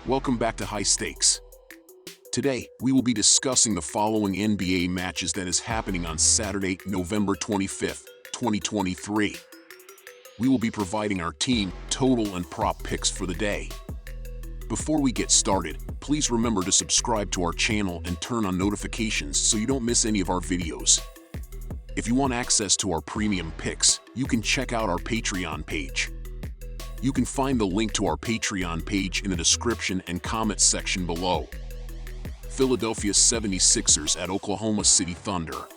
Welcome back to High Stakes. Today, we will be discussing the following NBA matches that is happening on Saturday, November 25th, 2023. We will be providing our team, total, and prop picks for the day. Before we get started, please remember to subscribe to our channel and turn on notifications so you don't miss any of our videos. If you want access to our premium picks, you can check out our Patreon page. You can find the link to our Patreon page in the description and comments section below. Philadelphia 76ers at Oklahoma City Thunder.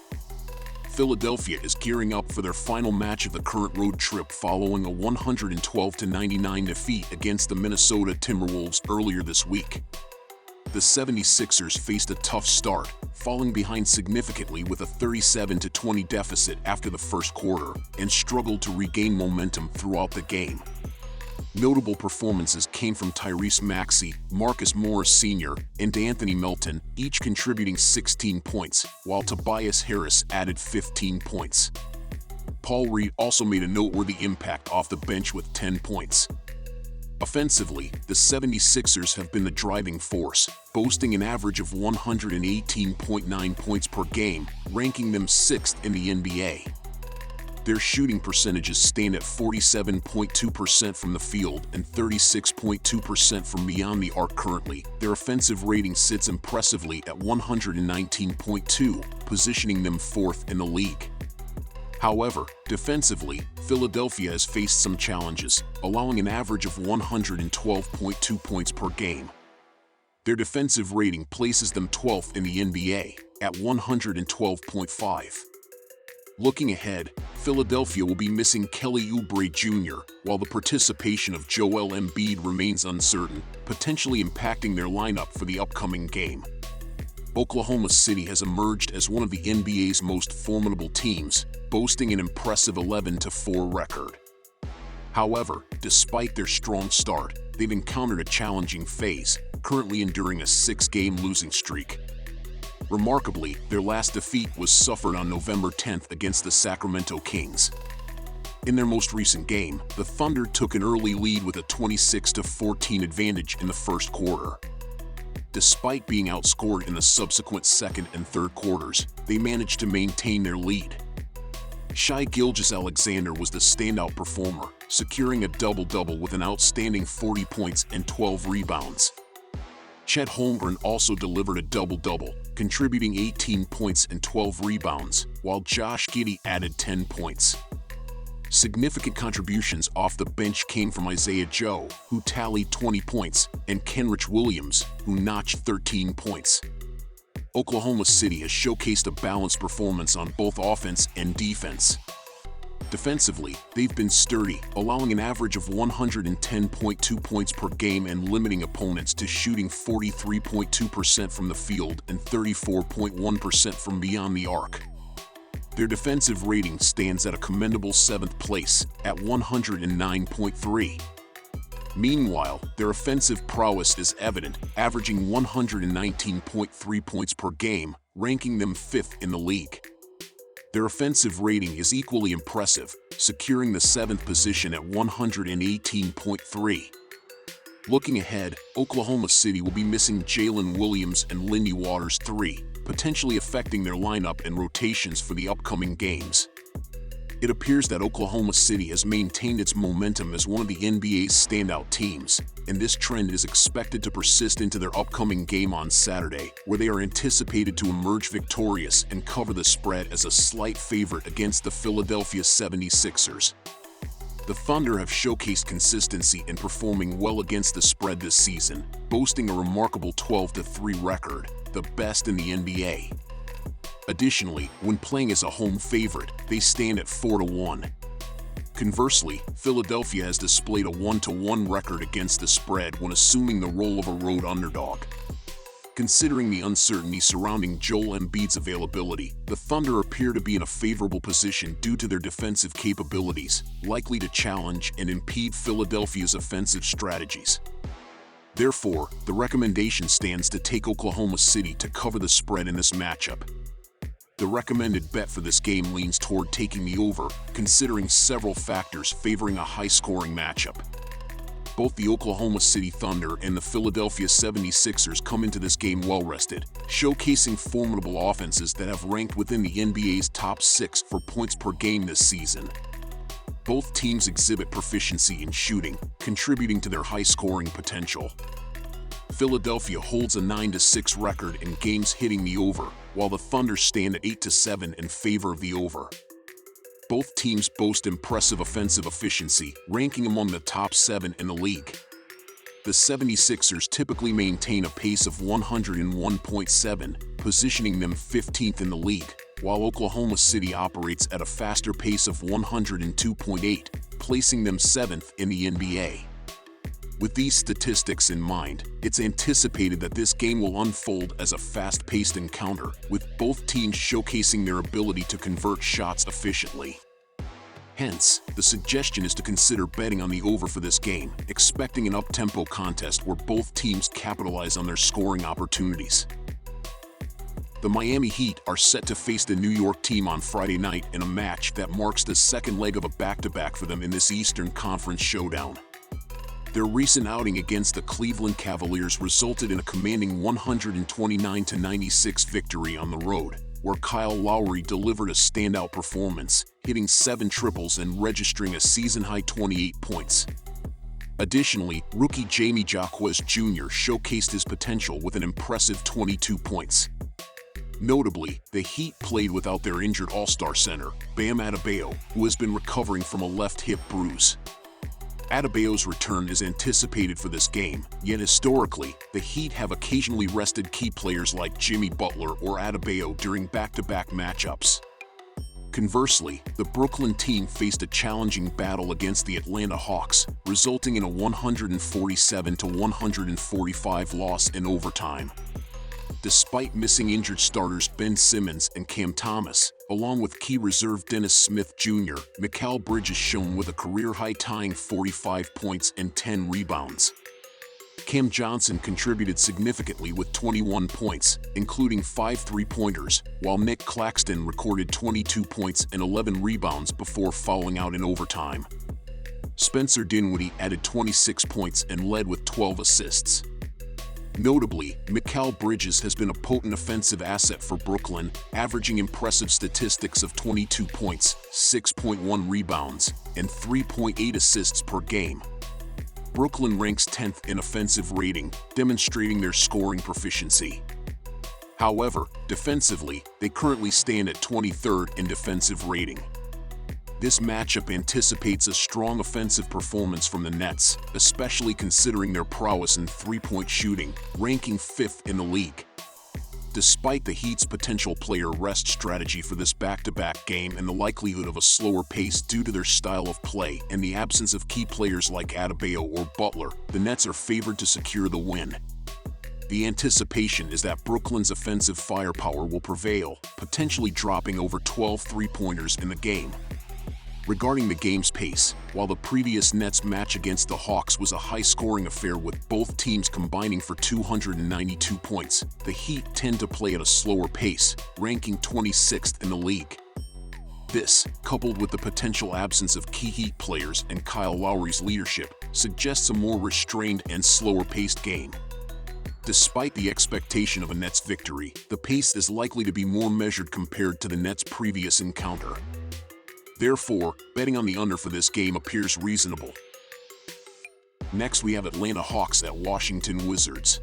Philadelphia is gearing up for their final match of the current road trip following a 112-99 defeat against the Minnesota Timberwolves earlier this week. The 76ers faced a tough start, falling behind significantly with a 37-20 deficit after the first quarter, and struggled to regain momentum throughout the game. Notable performances came from Tyrese Maxey, Marcus Morris Sr., and Anthony Melton, each contributing 16 points, while Tobias Harris added 15 points. Paul Reed also made a noteworthy impact off the bench with 10 points. Offensively, the 76ers have been the driving force, boasting an average of 118.9 points per game, ranking them 6th in the NBA. Their shooting percentages stand at 47.2% from the field and 36.2% from beyond the arc currently. Their offensive rating sits impressively at 119.2, positioning them 4th in the league. However, defensively, Philadelphia has faced some challenges, allowing an average of 112.2 points per game. Their defensive rating places them 12th in the NBA, at 112.5. Looking ahead, Philadelphia will be missing Kelly Oubre Jr., while the participation of Joel Embiid remains uncertain, potentially impacting their lineup for the upcoming game. Oklahoma City has emerged as one of the NBA's most formidable teams, boasting an impressive 11-4 record. However, despite their strong start, they've encountered a challenging phase, currently enduring a 6-game losing streak. Remarkably, their last defeat was suffered on November 10th against the Sacramento Kings. In their most recent game, the Thunder took an early lead with a 26-14 advantage in the first quarter. Despite being outscored in the subsequent second and third quarters, they managed to maintain their lead. Shai Gilgeous-Alexander was the standout performer, securing a double-double with an outstanding 40 points and 12 rebounds. Chet Holmgren also delivered a double-double, contributing 18 points and 12 rebounds, while Josh Giddey added 10 points. Significant contributions off the bench came from Isaiah Joe, who tallied 20 points, and Kenrich Williams, who notched 13 points. Oklahoma City has showcased a balanced performance on both offense and defense. Defensively, they've been sturdy, allowing an average of 110.2 points per game and limiting opponents to shooting 43.2% from the field and 34.1% from beyond the arc. Their defensive rating stands at a commendable 7th place, at 109.3. Meanwhile, their offensive prowess is evident, averaging 119.3 points per game, ranking them 5th in the league. Their offensive rating is equally impressive, securing the 7th position at 118.3. Looking ahead, Oklahoma City will be missing Jalen Williams and Lindy Waters III, potentially affecting their lineup and rotations for the upcoming games. It appears that Oklahoma City has maintained its momentum as one of the NBA's standout teams, and this trend is expected to persist into their upcoming game on Saturday, where they are anticipated to emerge victorious and cover the spread as a slight favorite against the Philadelphia 76ers. The Thunder have showcased consistency in performing well against the spread this season, boasting a remarkable 12-3 record, the best in the NBA. Additionally, when playing as a home favorite, they stand at 4-1. Conversely, Philadelphia has displayed a 1-1 record against the spread when assuming the role of a road underdog. Considering the uncertainty surrounding Joel Embiid's availability, the Thunder appear to be in a favorable position due to their defensive capabilities, likely to challenge and impede Philadelphia's offensive strategies. Therefore, the recommendation stands to take Oklahoma City to cover the spread in this matchup. The recommended bet for this game leans toward taking the over, considering several factors favoring a high-scoring matchup. Both the Oklahoma City Thunder and the Philadelphia 76ers come into this game well-rested, showcasing formidable offenses that have ranked within the NBA's top 6 for points per game this season. Both teams exhibit proficiency in shooting, contributing to their high-scoring potential. Philadelphia holds a 9-6 record in games hitting the over, while the Thunder stand at 8-7 in favor of the over. Both teams boast impressive offensive efficiency, ranking among the top 7 in the league. The 76ers typically maintain a pace of 101.7, positioning them 15th in the league, while Oklahoma City operates at a faster pace of 102.8, placing them 7th in the NBA. With these statistics in mind, it's anticipated that this game will unfold as a fast-paced encounter, with both teams showcasing their ability to convert shots efficiently. Hence, the suggestion is to consider betting on the over for this game, expecting an up-tempo contest where both teams capitalize on their scoring opportunities. The Miami Heat are set to face the New York team on Friday night in a match that marks the second leg of a back-to-back for them in this Eastern Conference showdown. Their recent outing against the Cleveland Cavaliers resulted in a commanding 129-96 victory on the road, where Kyle Lowry delivered a standout performance, hitting 7 triples and registering a season-high 28 points. Additionally, rookie Jamie Jaquez Jr. showcased his potential with an impressive 22 points. Notably, the Heat played without their injured All-Star center, Bam Adebayo, who has been recovering from a left hip bruise. Adebayo's return is anticipated for this game, yet historically, the Heat have occasionally rested key players like Jimmy Butler or Adebayo during back-to-back matchups. Conversely, the Brooklyn team faced a challenging battle against the Atlanta Hawks, resulting in a 147-145 loss in overtime. Despite missing injured starters Ben Simmons and Cam Thomas, along with key reserve Dennis Smith Jr., Mikal Bridges shone with a career-high tying 45 points and 10 rebounds. Cam Johnson contributed significantly with 21 points, including 5 three-pointers, while Nick Claxton recorded 22 points and 11 rebounds before fouling out in overtime. Spencer Dinwiddie added 26 points and led with 12 assists. Notably, Mikal Bridges has been a potent offensive asset for Brooklyn, averaging impressive statistics of 22 points, 6.1 rebounds, and 3.8 assists per game. Brooklyn ranks 10th in offensive rating, demonstrating their scoring proficiency. However, defensively, they currently stand at 23rd in defensive rating. This matchup anticipates a strong offensive performance from the Nets, especially considering their prowess in three-point shooting, ranking 5th in the league. Despite the Heat's potential player rest strategy for this back-to-back game and the likelihood of a slower pace due to their style of play and the absence of key players like Adebayo or Butler, the Nets are favored to secure the win. The anticipation is that Brooklyn's offensive firepower will prevail, potentially dropping over 12 three-pointers in the game. Regarding the game's pace, while the previous Nets match against the Hawks was a high-scoring affair with both teams combining for 292 points, the Heat tend to play at a slower pace, ranking 26th in the league. This, coupled with the potential absence of key Heat players and Kyle Lowry's leadership, suggests a more restrained and slower-paced game. Despite the expectation of a Nets victory, the pace is likely to be more measured compared to the Nets' previous encounter. Therefore, betting on the under for this game appears reasonable. Next, we have Atlanta Hawks at Washington Wizards.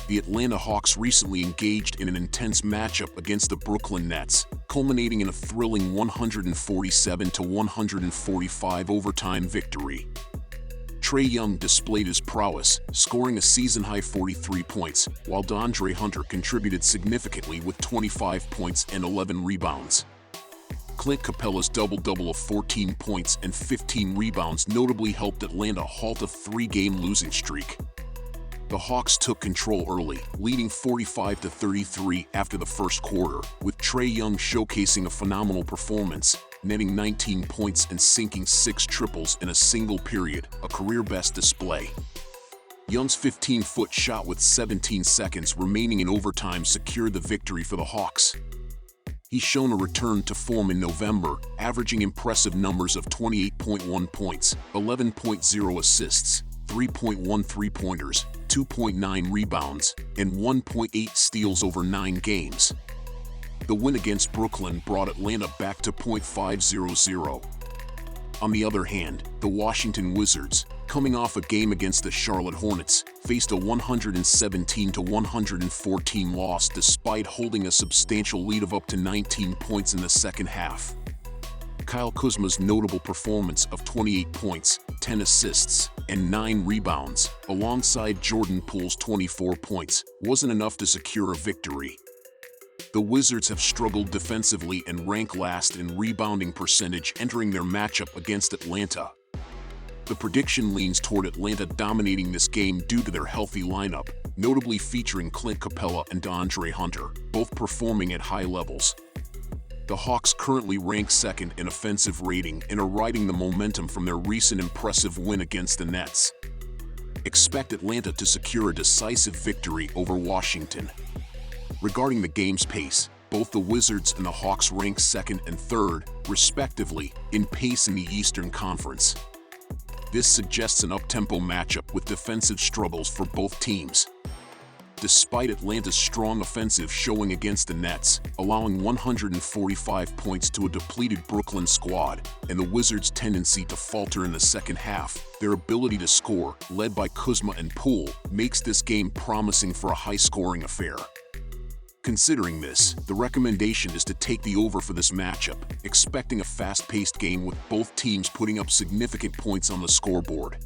The Atlanta Hawks recently engaged in an intense matchup against the Brooklyn Nets, culminating in a thrilling 147-145 overtime victory. Trae Young displayed his prowess, scoring a season-high 43 points, while DeAndre Hunter contributed significantly with 25 points and 11 rebounds. Clint Capella's double-double of 14 points and 15 rebounds notably helped Atlanta halt a 3-game losing streak. The Hawks took control early, leading 45-33 after the first quarter, with Trae Young showcasing a phenomenal performance, netting 19 points and sinking 6 triples in a single period, a career-best display. Young's 15-foot shot with 17 seconds remaining in overtime secured the victory for the Hawks. He's shown a return to form in November, averaging impressive numbers of 28.1 points, 11.0 assists, 3.1 three-pointers, 2.9 rebounds, and 1.8 steals over 9 games. The win against Brooklyn brought Atlanta back to .500. On the other hand, the Washington Wizards, coming off a game against the Charlotte Hornets, faced a 117-114 loss despite holding a substantial lead of up to 19 points in the second half. Kyle Kuzma's notable performance of 28 points, 10 assists, and 9 rebounds, alongside Jordan Poole's 24 points, wasn't enough to secure a victory. The Wizards have struggled defensively and rank last in rebounding percentage entering their matchup against Atlanta. The prediction leans toward Atlanta dominating this game due to their healthy lineup, notably featuring Clint Capella and DeAndre Hunter, both performing at high levels. The Hawks currently rank second in offensive rating and are riding the momentum from their recent impressive win against the Nets. Expect Atlanta to secure a decisive victory over Washington. Regarding the game's pace, both the Wizards and the Hawks rank second and third, respectively, in pace in the Eastern Conference. This suggests an up-tempo matchup with defensive struggles for both teams. Despite Atlanta's strong offensive showing against the Nets, allowing 145 points to a depleted Brooklyn squad, and the Wizards' tendency to falter in the second half, their ability to score, led by Kuzma and Poole, makes this game promising for a high-scoring affair. Considering this, the recommendation is to take the over for this matchup, expecting a fast-paced game with both teams putting up significant points on the scoreboard.